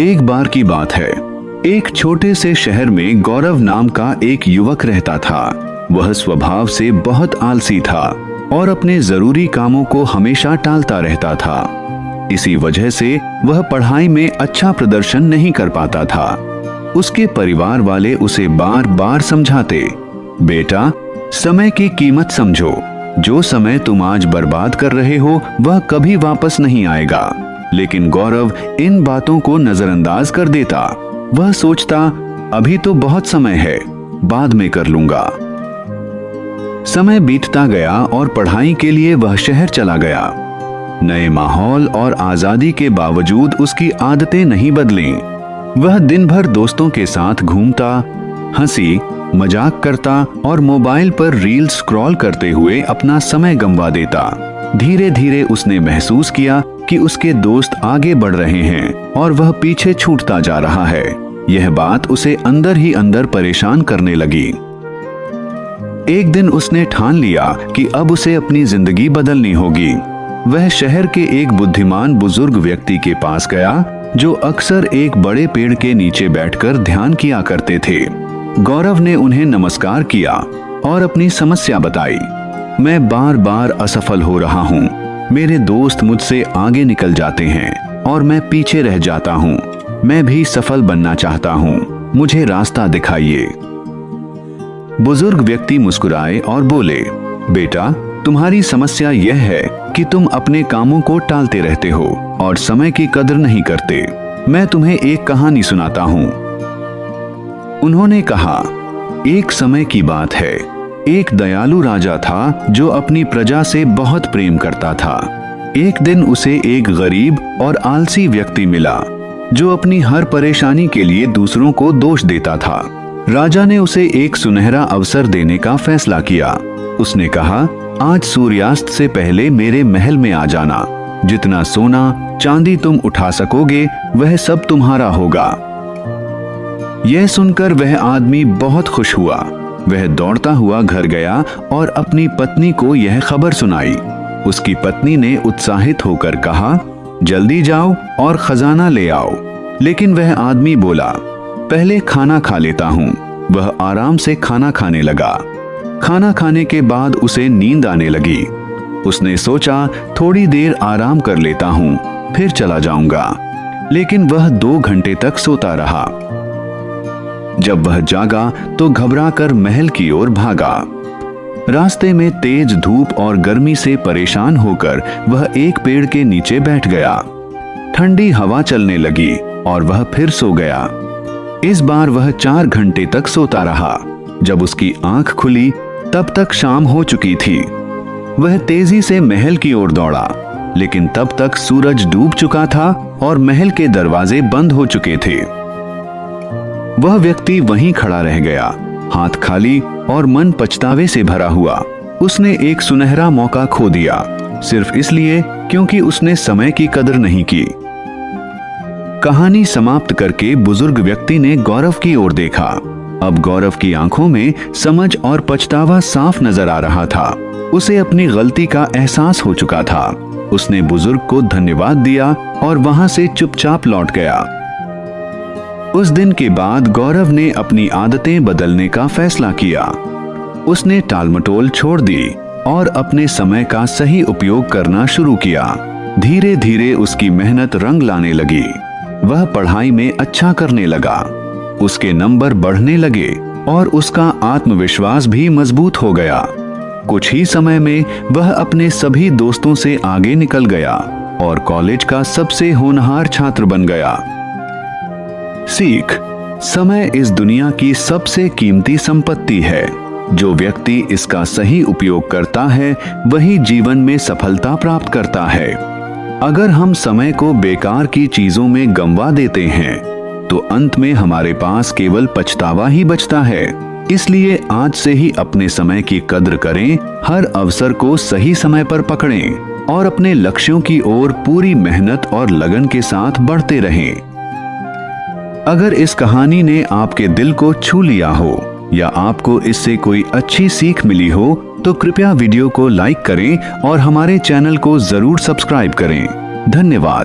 एक बार की बात है, एक छोटे से शहर में गौरव नाम का एक युवक रहता था। वह स्वभाव से बहुत आलसी था और अपने जरूरी कामों को हमेशा टालता रहता था। इसी वजह से वह पढ़ाई में अच्छा प्रदर्शन नहीं कर पाता था। उसके परिवार वाले उसे बार बार समझाते, बेटा समय की कीमत समझो, जो समय तुम आज बर्बाद कर रहे हो वह कभी वापस नहीं आएगा। लेकिन गौरव इन बातों को नजरअंदाज कर देता। वह सोचता, अभी तो बहुत समय है, बाद में कर लूंगा। समय बीतता गया और पढ़ाई के लिए वह शहर चला गया। नए माहौल और आजादी के बावजूद उसकी आदतें नहीं बदलीं। वह दिन भर दोस्तों के साथ घूमता, हंसी मजाक करता और मोबाइल पर रील स्क्रॉल करते हुए अपना समय गंवा देता। धीरे धीरे उसने महसूस किया कि उसके दोस्त आगे बढ़ रहे हैं और वह पीछे छूटता जा रहा है। यह बात उसे अंदर ही अंदर परेशान करने लगी। एक दिन उसने ठान लिया कि अब उसे अपनी जिंदगी बदलनी होगी। वह शहर के एक बुद्धिमान बुजुर्ग व्यक्ति के पास गया, जो अक्सर एक बड़े पेड़ के नीचे बैठकर ध्यान किया करते थे। गौरव ने उन्हें नमस्कार किया और अपनी समस्या बताई। मैं बार बार असफल हो रहा हूँ। मेरे दोस्त मुझसे आगे निकल जाते हैं और मैं पीछे रह जाता हूँ। मैं भी सफल बनना चाहता हूँ, मुझे रास्ता दिखाइए। बुजुर्ग व्यक्ति मुस्कुराए और बोले, बेटा तुम्हारी समस्या यह है कि तुम अपने कामों को टालते रहते हो और समय की कदर नहीं करते। मैं तुम्हें एक कहानी सुनाता हूँ। उन्होंने कहा, एक समय की बात है, एक दयालु राजा था जो अपनी प्रजा से बहुत प्रेम करता था। एक दिन उसे एक गरीब और आलसी व्यक्ति मिला, जो अपनी हर परेशानी के लिए दूसरों को दोष देता था। राजा ने उसे एक सुनहरा अवसर देने का फैसला किया। उसने कहा, आज सूर्यास्त से पहले मेरे महल में आ जाना। जितना सोना चांदी तुम उठा सकोगे वह सब तुम्हारा होगा। यह सुनकर वह आदमी बहुत खुश हुआ। वह दौड़ता हुआ घर गया और अपनी पत्नी को यह खबर सुनाई। उसकी पत्नी ने उत्साहित होकर कहा, जल्दी जाओ और खजाना ले आओ। लेकिन वह आदमी बोला, पहले खाना खा लेता हूँ। वह आराम से खाना खाने लगा। खाना खाने के बाद उसे नींद आने लगी। उसने सोचा, थोड़ी देर आराम कर लेता हूँ, फिर चला जाऊंगा। लेकिन वह 2 घंटे तक सोता रहा। जब वह जागा तो घबराकर महल की ओर भागा। रास्ते में तेज धूप और गर्मी से परेशान होकर वह एक पेड़ के नीचे बैठ गया। ठंडी हवा चलने लगी और वह फिर सो गया। इस बार वह 4 घंटे तक सोता रहा। जब उसकी आंख खुली तब तक शाम हो चुकी थी। वह तेजी से महल की ओर दौड़ा, लेकिन तब तक सूरज डूब चुका था और महल के दरवाजे बंद हो चुके थे। वह व्यक्ति वहीं खड़ा रह गया, हाथ खाली और मन पछतावे से भरा हुआ। उसने एक सुनहरा मौका खो दिया, सिर्फ इसलिए क्योंकि उसने समय की कदर नहीं की। कहानी समाप्त करके बुजुर्ग व्यक्ति ने गौरव की ओर देखा। अब गौरव की आंखों में समझ और पछतावा साफ नजर आ रहा था। उसे अपनी गलती का एहसास हो चुका था। उसने बुजुर्ग को धन्यवाद दिया और वहां से चुपचाप लौट गया। उस दिन के बाद गौरव ने अपनी आदतें बदलने का फैसला किया। उसने टालमटोल छोड़ दी और अपने समय का सही उपयोग करना शुरू किया। धीरे धीरे उसकी मेहनत रंग लाने लगी। वह पढ़ाई में अच्छा करने लगा। उसके नंबर बढ़ने लगे और उसका आत्मविश्वास भी मजबूत हो गया। कुछ ही समय में वह अपने सभी दोस्तों से आगे निकल गया और कॉलेज का सबसे होनहार छात्र बन गया। सीख, समय इस दुनिया की सबसे कीमती संपत्ति है। जो व्यक्ति इसका सही उपयोग करता है वही जीवन में सफलता प्राप्त करता है। अगर हम समय को बेकार की चीजों में गंवा देते हैं तो अंत में हमारे पास केवल पछतावा ही बचता है। इसलिए आज से ही अपने समय की कद्र करें, हर अवसर को सही समय पर पकड़ें और अपने लक्ष्यों की ओर पूरी मेहनत और लगन के साथ बढ़ते रहें। अगर इस कहानी ने आपके दिल को छू लिया हो या आपको इससे कोई अच्छी सीख मिली हो तो कृपया वीडियो को लाइक करें और हमारे चैनल को जरूर सब्सक्राइब करें। धन्यवाद।